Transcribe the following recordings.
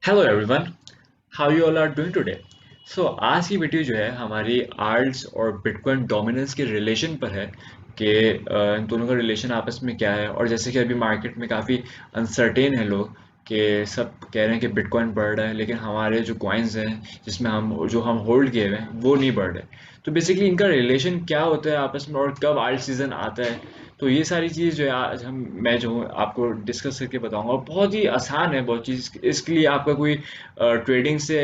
Hello everyone, how you all are doing today. So आज की video जो है हमारी आल्ट्स और बिटकॉइन डोमिनेंस के रिलेशन पर है कि इन दोनों का रिलेशन आपस में क्या है। और जैसे कि अभी मार्केट में काफ़ी अनसर्टेन है लोग कि सब कह रहे हैं कि बिटकॉइन बढ़ रहा है लेकिन हमारे जो कॉइन्स हैं जिसमें हम होल्ड किए हुए हैं वो नहीं बढ़ रहे। तो बेसिकली इनका रिलेशन क्या होता है आपस में और कब आल्ट सीजन आता है। तो ये सारी चीज़ जो है आज मैं जो हूँ आपको डिस्कस करके बताऊंगा। और बहुत ही आसान है बहुत चीज़, इसके लिए आपका कोई ट्रेडिंग से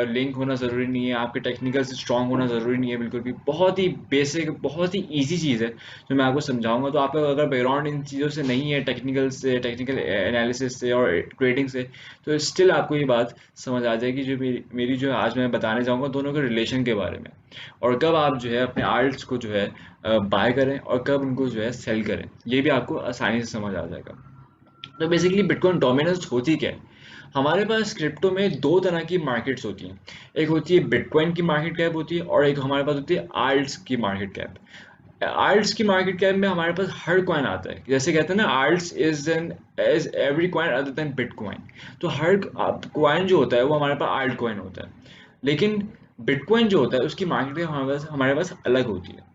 लिंक होना ज़रूरी नहीं है, आपके टेक्निकल से स्ट्रांग होना ज़रूरी नहीं है, बिल्कुल भी बहुत ही बेसिक बहुत ही इजी चीज़ है जो मैं आपको समझाऊंगा। तो आपका अगर बैकग्राउंड इन चीज़ों से नहीं है, टेक्निकल एनालिसिस से और ट्रेडिंग से, तो स्टिल आपको ये बात समझ आ जाएगी जो मेरी जो आज मैं बताने जाऊँगा दोनों के रिलेशन के बारे में। और कब आप जो है अपने आर्ट्स को जो है बाय करें और कब उनको जो है सेल करें, ये भी आपको आसानी से समझ आ जाएगा। तो बेसिकली बिटकॉइन डोमिनेंस होती क्या है। हमारे पास क्रिप्टो में दो तरह की मार्केट्स होती हैं। एक होती है बिटकॉइन की मार्केट कैप होती है और एक हमारे पास होती है आल्ट्स की मार्केट कैप। आल्ट्स की मार्केट कैप में हमारे पास हर कॉइन आता है, जैसे कहते हैं ना, alts is an edge every coin other than bitcoin. तो हर कॉइन जो होता है वो हमारे पास आल्ट कॉइन होता है। लेकिन बिटकॉइन जो होता है उसकी मार्केट कैप हमारे पास अलग होती है।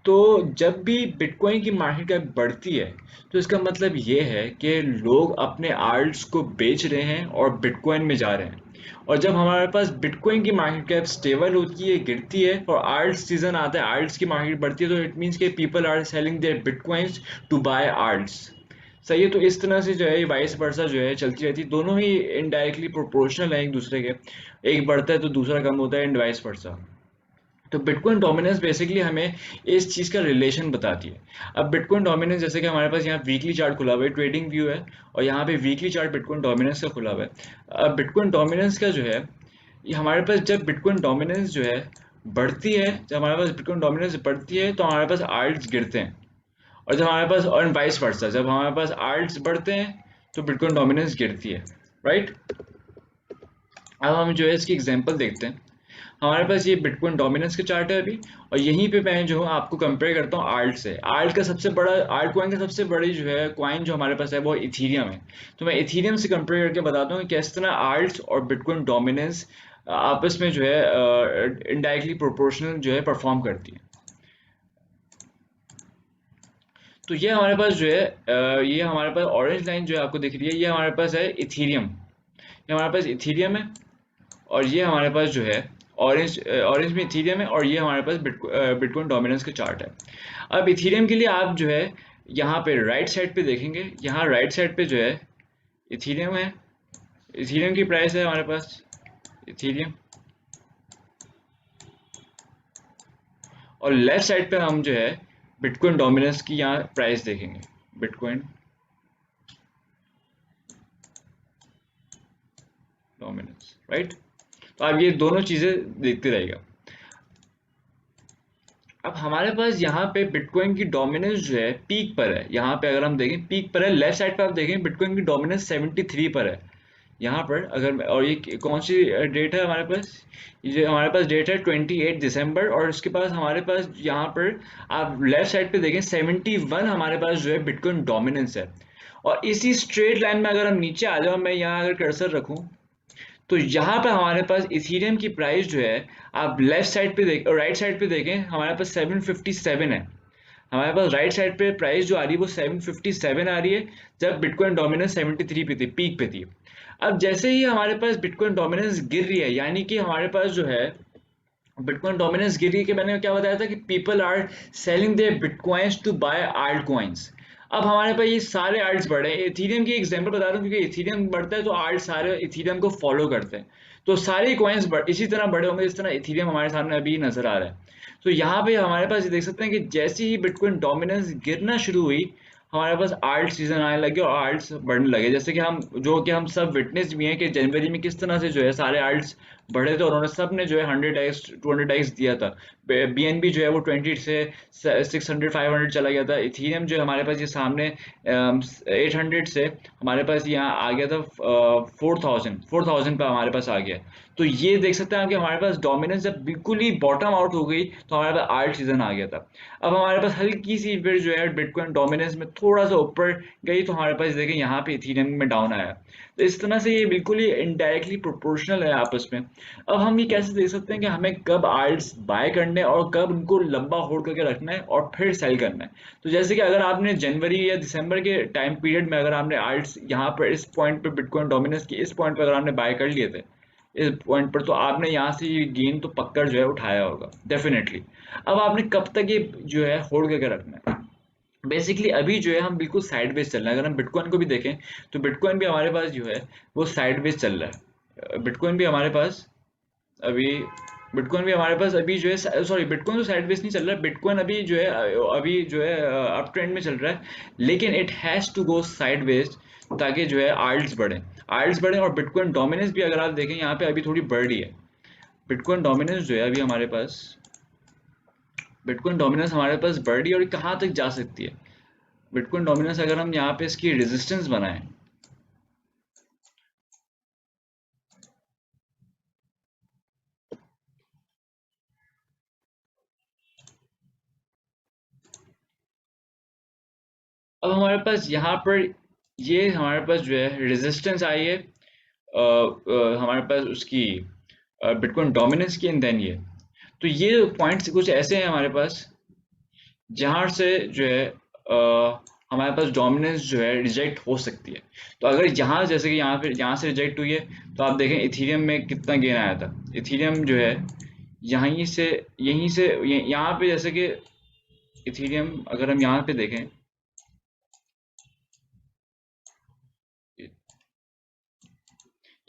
तो जब भी बिटकॉइन की मार्केट कैप बढ़ती है तो इसका मतलब ये है कि लोग अपने आल्ट्स को बेच रहे हैं और बिटकॉइन में जा रहे हैं। और जब हमारे पास बिटकॉइन की मार्केट कैप स्टेबल होती है, गिरती है और आल्ट्स सीजन आता है, आल्ट्स की मार्केट बढ़ती है, तो इट मीन्स के people are selling their bitcoins to buy alts. सही है। तो इस तरह से जो है वाइस वर्सा जो है चलती रहती है, दोनों ही इनडायरेक्टली प्रोपोर्शनल है एक दूसरे के। एक बढ़ता है तो दूसरा कम होता है एंड वाइस वर्सा। तो बिटकॉइन डोमिनेंस बेसिकली हमें इस चीज़ का रिलेशन बताती है। अब बिटकॉइन डोमिनेंस जैसे कि हमारे पास यहाँ वीकली चार्ट खुला हुआ है, ट्रेडिंग व्यू है, और यहाँ पे वीकली चार्ट बिटकॉइन डोमिनेंस का खुला हुआ है। अब बिटकॉइन डोमिनेंस का जो है, ये हमारे पास जब बिटकॉइन डोमिनेंस जो है बढ़ती है, जब हमारे पास बिटकॉइन डोमिनेंस बढ़ती है तो हमारे पास आल्ट्स गिरते हैं। और जब हमारे पास और वाइस वर्सा, जब हमारे पास आल्ट्स बढ़ते हैं तो बिटकॉइन डोमिनेंस गिरती है। राइट। अब हम जो है इसकी एग्जांपल देखते हैं। हमारे पास ये बिटकॉइन डोमिनेंस का चार्ट है अभी, और यहीं पे मैं जो हूँ आपको कंपेयर करता हूँ आल्ट से। आल्ट का सबसे बड़ा, आल्ट कॉइन का सबसे बड़ी जो है कॉइन जो हमारे पास है वो इथीरियम है। तो मैं इथीरियम से कंपेयर करके बताता हूँ कि किस तरह आल्ट और बिटकॉइन डोमिनेंस आपस में जो है इनडायरेक्टली प्रोपोर्शनल जो है परफॉर्म करती है। तो ये हमारे पास जो है ये हमारे पास ऑरेंज लाइन जो है आपको दिख रही है, ये हमारे पास है इथीरियम। ये हमारे पास इथीरियम है, और ये हमारे पास जो है ऑरेंज ऑरेंज में इथीरियम है, और ये हमारे पास बिटकॉइन डोमिनेंस का चार्ट है। अब इथीरियम के लिए आप जो है यहाँ पे राइट साइड पे देखेंगे, यहाँ राइट साइड पे जो है इथीरियम है। इथीरियम की प्राइस है हमारे पास इथीरियम, और लेफ्ट साइड पे हम जो है बिटकॉइन डोमिनेंस की यहाँ प्राइस देखेंगे, बिटकॉइन डोमिनेंस। राइट। तो आप ये दोनों चीजें देखते रहिएगा। अब हमारे पास यहाँ पे बिटकॉइन की डोमिनेंस जो है पीक पर है, यहाँ पे अगर हम देखें पीक पर है, लेफ्ट साइड पे आप देखें बिटकॉइन की डोमिनेंस 73 पर है यहाँ पर। अगर और ये कौन सी डेट है हमारे पास, ये हमारे पास डेट है 28 दिसंबर, और उसके पास हमारे पास यहाँ पर आप लेफ्ट साइड पे देखें 71 हमारे पास जो है बिटकॉइन डोमिनेंस है। और इसी स्ट्रेट लाइन में अगर हम नीचे आ जाओ, मैं यहाँ अगर कर्सर रखूँ, तो यहाँ पे हमारे पास इथीरियम की प्राइस जो है, आप लेफ्ट साइड पे देख और राइट साइड पे देखें, हमारे पास 757 है। हमारे पास राइट साइड पे प्राइस जो आ रही है वो 757 आ रही है, जब बिटकॉइन डोमिनेंस 73 पे थी, पीक पे थी। अब जैसे ही हमारे पास बिटकॉइन डोमिनेंस गिर रही है, यानी कि हमारे पास जो है बिटकॉइन डोमिनेंस गिरी कि मैंने क्या बताया था कि people are selling their bitcoins to buy alt coins. अब हमारे पास ये सारे आल्ट्स बढ़े हैं। इथीरियम की एग्जांपल बता रहा हूँ क्योंकि इथीरियम बढ़ता है तो आल्ट सारे इथीरियम को फॉलो करते हैं। तो सारे कॉइंस इसी तरह बड़े होंगे जिस तरह इथीरियम हमारे सामने अभी नजर आ रहा है। तो यहाँ पे हमारे पास ये देख सकते हैं कि जैसे ही बिटकॉइन डोमिनेंस गिरना शुरू हुई, हमारे पास आल्ट सीजन आने लगे और आल्ट्स बढ़ने लगे, जैसे कि हम सब विटनेस भी हैं कि जनवरी में किस तरह से जो है सारे आल्ट्स बढ़े थे, और उन्होंने सब ने जो है 100x 200x दिया था। बीएनबी जो है वो 20 से 600 500 चला गया था। इथीरियम जो है हमारे पास ये सामने 800 से हमारे पास यहाँ आ गया था 4000 पे हमारे पास आ गया। तो ये देख सकते हैं आप कि हमारे पास डोमिनेंस जब बिल्कुल ही बॉटम आउट हो गई तो हमारे पास आल्ट सीजन आ गया था। अब हमारे पास हल्की सी फिर जो है बिटकॉइन डोमिनेंस में थोड़ा सा ऊपर गई तो हमारे पास देखें यहाँ पे इथेरियम में डाउन आया। तो इस तरह से ये बिल्कुल ही इनडायरेक्टली प्रोपोर्शनल है आपस में। अब हम ये कैसे देख सकते हैं कि हमें कब आल्ट्स बाय करने हैं और कब उनको लंबा होल्ड करके रखना है और फिर सेल करना है। तो जैसे कि अगर आपने जनवरी या दिसंबर के टाइम पीरियड में अगर आपने आल्ट्स यहाँ पर इस पॉइंट पर बिटकॉइन डोमिनेंस की इस पॉइंट पर अगर आपने बाय कर लिए थे इस पॉइंट पर, तो आपने यहाँ से ये गेन तो पक्का जो है उठाया होगा डेफिनेटली। अब आपने कब तक ये जो है होल्ड करके रखना है। बेसिकली अभी जो है हम बिल्कुल साइड वेज चल रहे हैं। अगर हम बिटकॉइन को भी देखें तो बिटकॉइन भी हमारे पास जो है वो साइड वेज चल रहा है। बिटकॉइन भी हमारे पास अभी बिटकॉइन भी हमारे पास अभी जो है, सॉरी बिटकॉइन तो साइड वेज नहीं चल रहा है, बिटकॉइन अभी जो है अभी जो है अप ट्रेंड में चल रहा है, लेकिन it has to go sideways ताकि जो है आल्ट्स बढ़े और बिटकॉइन डोमिनेंस भी अगर आप देखें यहाँ पे अभी थोड़ी बढ़ रही है। बिटकॉइन डोमिनेंस जो है अभी हमारे पास बिटकॉइन डोमिनेंस हमारे पास बढ़ रही है और कहाँ तक जा सकती है। बिटकॉइन डोमिनेंस अगर हम यहाँ पे इसकी रेजिस्टेंस बनाएं, अब हमारे पास यहाँ पर ये हमारे पास जो है रेजिस्टेंस आई है हमारे पास उसकी बिटकॉइन डोमिनेंस की, एंड देन तो ये पॉइंट्स कुछ ऐसे हैं हमारे पास जहाँ से जो है हमारे पास डोमिनेंस जो है रिजेक्ट हो सकती है। तो अगर यहाँ जैसे कि यहाँ से रिजेक्ट हुई है तो आप देखें इथीरियम में कितना गेन आया था। इथीरियम जो है यहीं से यहाँ पे जैसे कि इथीरियम अगर हम यहाँ पे देखें,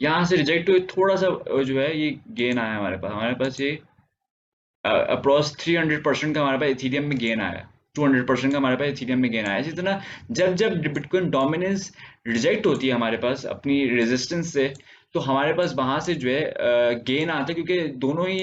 यहाँ से रिजेक्ट हुए थोड़ा सा जो है ये गेन आया हमारे पास ये अप्रॉक्स 300% का हमारे पास इथीरियम में गेन आया, 200% का हमारे पास इथीरियम में गेन आया। इसी तरह जब जब बिटकॉइन डोमिनेंस रिजेक्ट होती है हमारे पास अपनी रेजिस्टेंस से, तो हमारे पास वहां से जो है गेन आता है, क्योंकि दोनों ही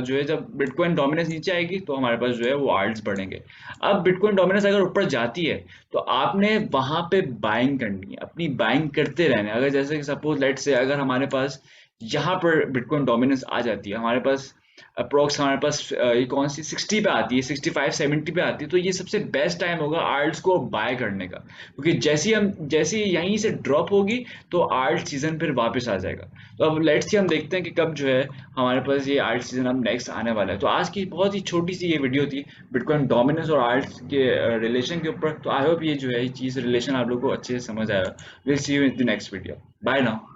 जो है जब बिटकॉइन डोमिनेंस नीचे आएगी तो हमारे पास जो है वो आल्ट्स बढ़ेंगे। अब बिटकॉइन डोमिनेंस अगर ऊपर जाती है तो आपने वहां पे बाइंग करनी है, अपनी बाइंग करते रहना है। अगर जैसे कि सपोज लेट से अगर हमारे पास यहाँ पर बिटकॉइन डोमिनेंस आ जाती है हमारे पास अप्रोक्स, हमारे पास ये कौन सी 60 पे आती है, 65-70 पे आती है, तो ये सबसे बेस्ट टाइम होगा आर्ट्स को बाय करने का, क्योंकि जैसे ही यहीं से ड्रॉप होगी तो आर्ट सीजन फिर वापस आ जाएगा। तो अब लेट्स सी हम देखते हैं कि कब जो है हमारे पास ये आर्ट सीजन अब नेक्स्ट आने वाला है। तो आज की बहुत ही छोटी सी ये वीडियो थी बिटकॉइन डोमिनेंस और आर्ट्स के रिलेशन के ऊपर। तो आई होप ये जो है ये चीज़ रिलेशन आप लोग को अच्छे से समझ आएगा। Will see you in the next video. Bye now.